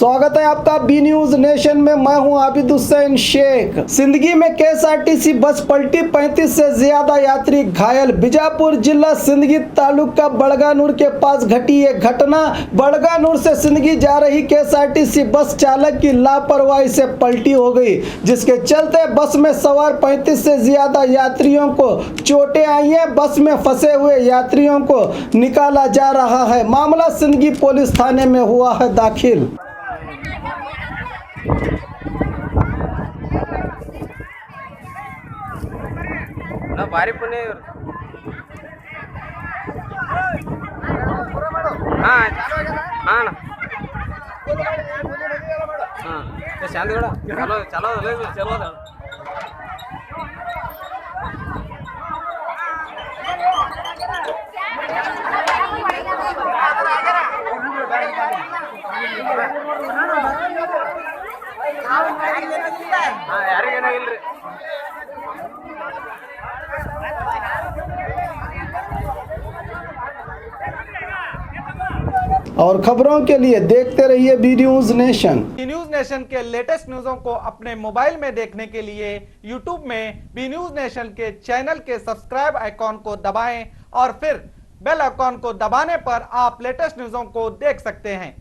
स्वागत है आपका बी न्यूज नेशन में। मैं हूं आबिद हुसैन शेख। सिंदगी में केएसआरटीसी बस पलटी, 35 से ज्यादा यात्री घायल। बीजापुर जिला सिंदगी तालुका बड़गानूर के पास घटी ये घटना। बड़गानूर से सिंदगी जा रही केएसआरटीसी बस चालक की लापरवाही से पलटी हो गई, जिसके चलते बस में सवार 35 से ज्यादा यात्रियों को चोटें आई हैं। बस में फंसे हुए यात्रियों को निकाला जा रहा है। मामला सिंदगी पुलिस थाने में हुआ है दाखिल। भारी पुणे हाँ हाँ हाँ शांति चलो चलो चलो ಯಾರಿಗೇನಾಗಿಲ್ರಿ और खबरों के लिए देखते रहिए B news nation. B news nation के लेटेस्ट न्यूज़ों को अपने मोबाइल में देखने के लिए यूट्यूब में बी न्यूज नेशन के चैनल के सब्सक्राइब आइकॉन को दबाएं और फिर बेल आइकॉन को दबाने पर आप लेटेस्ट न्यूज़ों को देख सकते हैं।